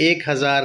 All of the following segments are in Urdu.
1000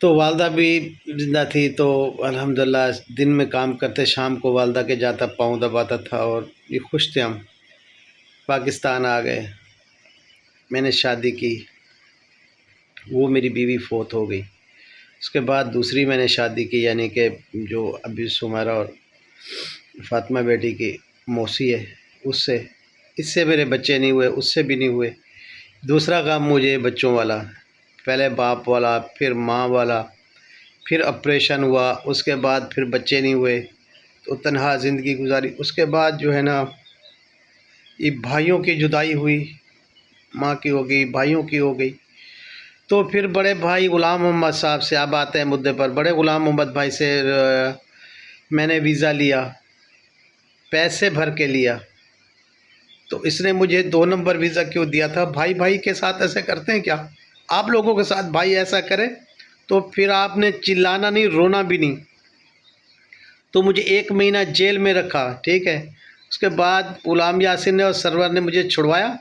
تو والدہ بھی زندہ تھی، تو الحمدللہ دن میں کام کرتے، شام کو والدہ کے جاتا، پاؤں دباتا تھا، اور یہ خوش تھے ہم۔ پاکستان آ گئے، میں نے شادی کی، وہ میری بیوی فوت ہو گئی۔ اس کے بعد دوسری میں نے شادی کی، یعنی کہ جو ابھی سمیرہ اور فاطمہ بیٹی کی موسی ہے، اس سے میرے بچے نہیں ہوئے، اس سے بھی نہیں ہوئے۔ دوسرا کام مجھے بچوں والا، پہلے باپ والا، پھر ماں والا، پھر آپریشن ہوا، اس کے بعد پھر بچے نہیں ہوئے، تو تنہا زندگی گزاری۔ اس کے بعد جو ہے نا، یہ بھائیوں کی جدائی ہوئی، ماں کی ہو گئی، بھائیوں کی ہو گئی، تو پھر بڑے بھائی غلام محمد صاحب سے، اب آتے ہیں مدعے پر، بڑے غلام محمد بھائی سے میں نے ویزا لیا، پیسے بھر کے لیا۔ تو اس نے مجھے 2 نمبر ویزا کیوں دیا تھا؟ بھائی بھائی کے ساتھ ایسے کرتے ہیں کیا؟ آپ لوگوں کے ساتھ بھائی ایسا کرے تو پھر آپ نے چلانا نہیں، رونا بھی نہیں۔ تو مجھے 1 مہینہ جیل میں رکھا، ٹھیک ہے۔ اس کے بعد غلام یاسین نے اور سرور نے مجھے چھڑوایا۔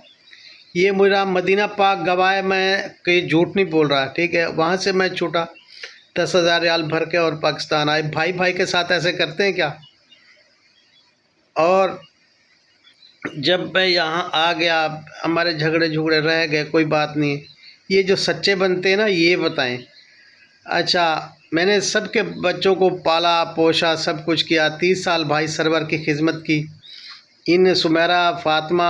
یہ میرا مدینہ پاک گواہ ہے، میں کہیں جھوٹ نہیں بول رہا، ٹھیک ہے۔ وہاں سے میں چھوٹا 10,000 ریال بھر کے اور پاکستان آئے۔ بھائی بھائی کے ساتھ ایسے کرتے ہیں کیا؟ اور جب میں یہاں آ گیا، ہمارے جھگڑے رہ گئے، کوئی بات نہیں۔ یہ جو سچے بنتے ہیں نا، یہ بتائیں۔ اچھا، میں نے سب کے بچوں کو پالا پوشا، سب کچھ کیا، 30 سال بھائی سرور کی خدمت کی۔ ان سمیرہ، فاطمہ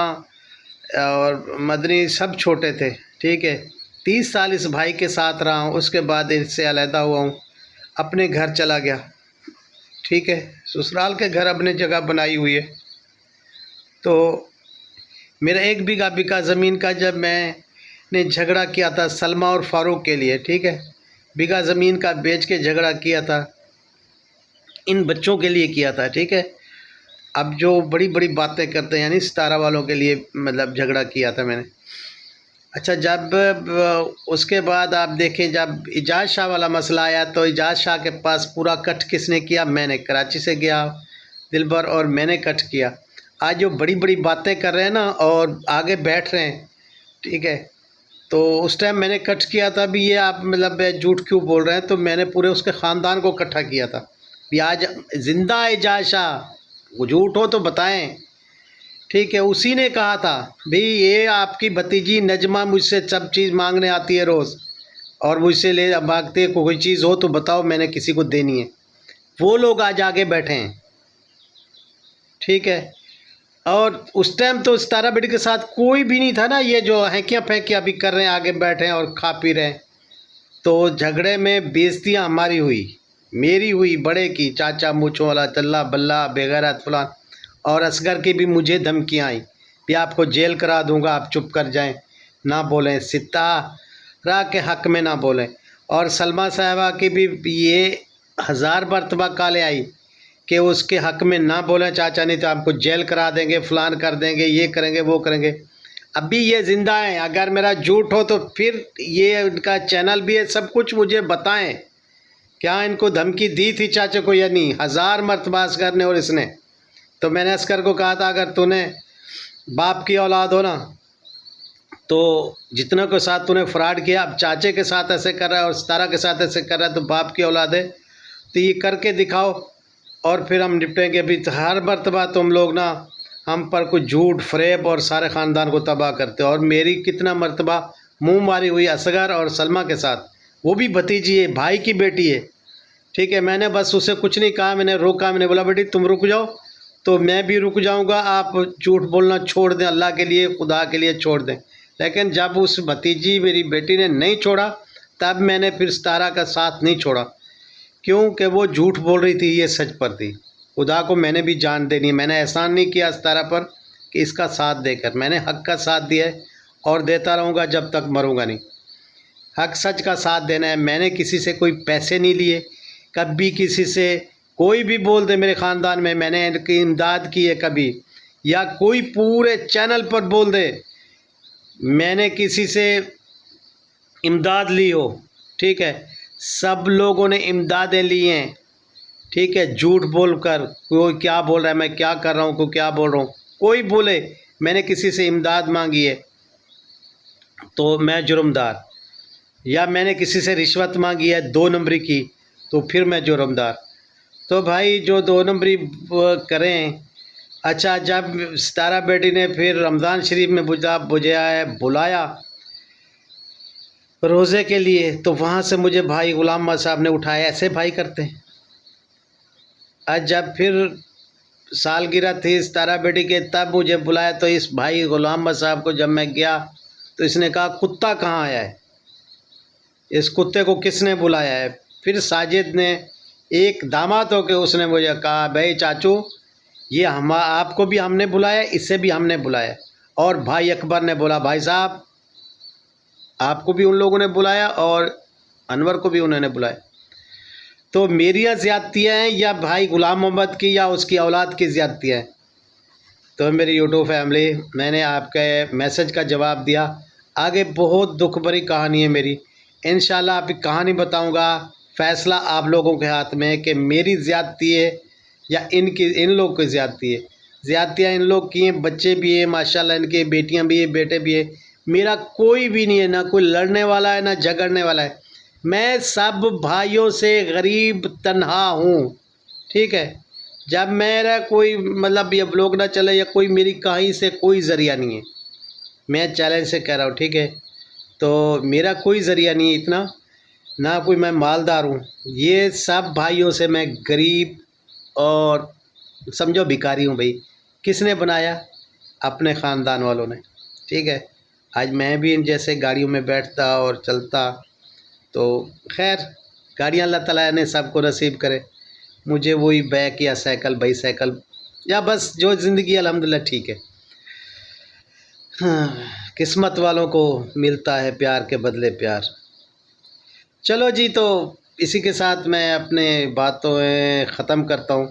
اور مدنی سب چھوٹے تھے، ٹھیک ہے۔ 30 سال اس بھائی کے ساتھ رہا ہوں، اس کے بعد اس سے علیحدہ ہوا ہوں، اپنے گھر چلا گیا، ٹھیک ہے۔ سسرال کے گھر اپنے جگہ بنائی ہوئی ہے۔ تو میرا 1 بیگھہ زمین کا جب میں نے جھگڑا کیا تھا سلمہ اور فاروق کے لیے، ٹھیک ہے، بیگھہ زمین کا بیچ کے جھگڑا کیا تھا، ان بچوں کے لیے کیا تھا، ٹھیک ہے۔ اب جو بڑی بڑی باتیں کرتے ہیں، یعنی ستارہ والوں کے لیے مطلب جھگڑا کیا تھا میں نے۔ اچھا، جب اس کے بعد آپ دیکھیں، جب اعجاز شاہ والا مسئلہ آیا تو اعجاز شاہ کے پاس پورا کٹ کس نے کیا؟ میں نے، کراچی سے گیا دلبر اور میں نے کٹ کیا۔ آج جو بڑی بڑی باتیں کر رہے ہیں نا اور آگے بیٹھ رہے ہیں، ٹھیک ہے، تو اس ٹائم میں نے کٹ کیا تھا بھی، یہ آپ مطلب جھوٹ کیوں بول رہے ہیں؟ تو میں نے پورے اس کے خاندان کو اکٹھا کیا تھا بھی آج زندہ اعجاز شاہ، وہ جھوٹ ہو تو بتائیں، ٹھیک ہے۔ اسی نے کہا تھا بھی یہ آپ کی بھتیجی نجمہ مجھ سے سب چیز مانگنے آتی ہے روز، اور مجھ سے لے مانگتے ہیں، کوئی چیز ہو تو بتاؤ، میں نے کسی کو دینی ہے۔ وہ لوگ آج آگے بیٹھے ہیں، ٹھیک ہے۔ اور اس ٹائم تو ستارہ بیٹی کے ساتھ کوئی بھی نہیں تھا نا، یہ جو ہینکیاں پھینکیاں ابھی کر رہے ہیں، آگے بیٹھے ہیں اور کھا پی رہے ہیں۔ تو جھگڑے میں بےعزتیاں ہماری ہوئی، میری ہوئی، بڑے کی، چاچا مونچھوں والا، چلہ بلہ، بےغیرت فلان، اور اصغر کی بھی مجھے دھمکیاں آئیں بھی آپ کو جیل کرا دوں گا، آپ چپ کر جائیں، نہ بولیں، ستارہ کے حق میں نہ بولیں۔ اور سلمہ صاحبہ کی بھی یہ 1000 مرتبہ کالیں آئی کہ اس کے حق میں نہ بولیں چاچا، نہیں تو آپ کو جیل کرا دیں گے، فلان کر دیں گے، یہ کریں گے، وہ کریں گے۔ ابھی یہ زندہ ہیں، اگر میرا جھوٹ ہو تو پھر یہ ان کا چینل بھی ہے، سب کچھ مجھے بتائیں، کیا ان کو دھمکی دی تھی چاچا کو یا نہیں؟ 1000 مرتبہ اصغر نے اور اس نے۔ تو میں نے اصغر کو کہا تھا اگر تو نے باپ کی اولاد ہو نا، تو جتنا کے ساتھ تو نے فراڈ کیا، اب چاچے کے ساتھ ایسے کر رہا ہے اور ستارہ کے ساتھ ایسے کر رہا ہے، تو باپ کی اولاد ہے تو یہ کر کے دکھاؤ، اور پھر ہم نپٹیں گے۔ ابھی ہر مرتبہ تم لوگ نا ہم پر کچھ جھوٹ فریب اور سارے خاندان کو تباہ کرتے ہو، اور میری کتنا مرتبہ منہ ماری ہوئی اصغر اور سلمہ کے ساتھ، وہ بھی بھتیجی ہے، بھائی کی بیٹی ہے، ٹھیک ہے۔ میں نے بس اسے کچھ نہیں کہا، میں نے روکا، میں نے بولا بیٹی تم رک جاؤ تو میں بھی رک جاؤں گا، آپ جھوٹ بولنا چھوڑ دیں، اللہ کے لیے، خدا کے لیے چھوڑ دیں۔ لیکن جب اس بھتیجی میری بیٹی نے نہیں چھوڑا، تب میں نے پھر ستارہ کا ساتھ نہیں چھوڑا، کیونکہ وہ جھوٹ بول رہی تھی، یہ سچ پر تھی۔ خدا کو میں نے بھی جان دینی ہے، میں نے احسان نہیں کیا ستارہ پر کہ اس کا ساتھ دے کر، میں نے حق کا ساتھ دیا ہے اور دیتا رہوں گا جب تک مروں گا نہیں۔ حق سچ کا ساتھ دینا ہے۔ میں نے کسی سے کوئی پیسے نہیں لیے، کبھی کسی سے کوئی بھی بول دے میرے خاندان میں نے ان کی امداد کی ہے کبھی، یا کوئی پورے چینل پر بول دے میں نے کسی سے امداد لی ہو، ٹھیک ہے، سب لوگوں نے امدادیں لی ہیں، ٹھیک ہے، جھوٹ بول کر، کوئی کیا بول رہا ہے میں کیا کر رہا ہوں، کوئی کیا بول رہا ہوں، کوئی بولے میں نے کسی سے امداد مانگی ہے تو میں جرمدار، یا میں نے کسی سے رشوت مانگی ہے 2 نمبری کی تو پھر میں جرمدار۔ تو بھائی جو 2 نمبری کریں، اچھا جب ستارہ بیٹی نے پھر رمضان شریف میں بلایا روزے کے لیے، تو وہاں سے مجھے بھائی غلام محمد صاحب نے اٹھایا، ایسے بھائی کرتے ہیں۔ آج جب پھر سالگرہ تھی ستارہ بیٹی کے تب مجھے بلایا، تو اس بھائی غلام محمد صاحب کو جب میں گیا تو اس نے کہا کتا کہاں آیا ہے، اس کتے کو کس نے بلایا ہے؟ پھر ساجد نے ایک داماد ہو کے اس نے مجھے کہا بھائی چاچو یہ آپ کو بھی ہم نے بلایا، اسے بھی ہم نے بلایا۔ اور بھائی اکبر نے بولا بھائی صاحب آپ کو بھی ان لوگوں نے بلایا اور انور کو بھی انہوں نے بلایا۔ تو میری زیادتیاں ہیں یا بھائی غلام محمد کی یا اس کی اولاد کی زیادتیاں ہیں؟ تو میری یوٹیوب فیملی، میں نے آپ کے میسج کا جواب دیا۔ آگے بہت دکھ بھری کہانی ہے میری، انشاءاللہ آپ کی کہانی بتاؤں گا۔ فیصلہ آپ لوگوں کے ہاتھ میں ہے کہ میری زیادتی ہے یا ان لوگوں کی زیادتی ہے۔ زیادتیاں ان لوگ کی ہیں، بچے بھی ہیں ماشاءاللہ، ان کے بیٹیاں بھی ہیں بیٹے بھی ہیں، میرا کوئی بھی نہیں ہے، نہ کوئی لڑنے والا ہے نہ جھگڑنے والا ہے، میں سب بھائیوں سے غریب تنہا ہوں، ٹھیک ہے۔ جب میرا کوئی مطلب یہ بلاگ نہ چلے یا کوئی میری کہیں سے کوئی ذریعہ نہیں ہے، میں چیلنج سے کہہ رہا ہوں، ٹھیک ہے، تو میرا کوئی ذریعہ نہیں ہے اتنا، نہ کوئی میں مالدار ہوں، یہ سب بھائیوں سے میں غریب اور سمجھو بھکاری ہوں۔ بھائی کس نے بنایا؟ اپنے خاندان والوں نے، ٹھیک ہے۔ آج میں بھی ان جیسے گاڑیوں میں بیٹھتا اور چلتا تو خیر گاڑیاں اللہ تعالیٰ نے سب کو نصیب کرے، مجھے وہی بیک یا سائیکل بائی سائیکل یا بس جو زندگی الحمدللہ ٹھیک ہے۔ ہاں، قسمت والوں کو ملتا ہے پیار کے بدلے پیار۔ چلو جی، تو اسی کے ساتھ میں اپنے باتوں ختم کرتا ہوں،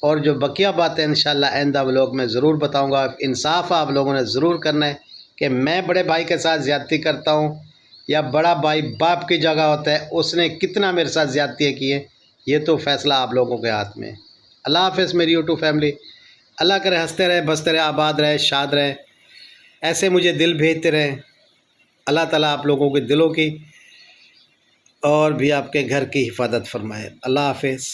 اور جو بقیہ باتیں انشاءاللہ آئندہ ولاگ میں ضرور بتاؤں گا۔ انصاف آپ لوگوں نے ضرور کرنا ہے کہ میں بڑے بھائی کے ساتھ زیادتی کرتا ہوں یا بڑا بھائی باپ کی جگہ ہوتا ہے، اس نے کتنا میرے ساتھ زیادتیاں کی ہیں، یہ تو فیصلہ آپ لوگوں کے ہاتھ میں ہے۔ اللہ حافظ میری یوٹیوب فیملی، اللہ کرے ہنستے رہے بستے رہے آباد رہے شاد رہے، ایسے مجھے دل بھیجتے رہے۔ اللہ تعالیٰ آپ لوگوں کے دلوں کی اور بھی آپ کے گھر کی حفاظت فرمائے۔ اللہ حافظ۔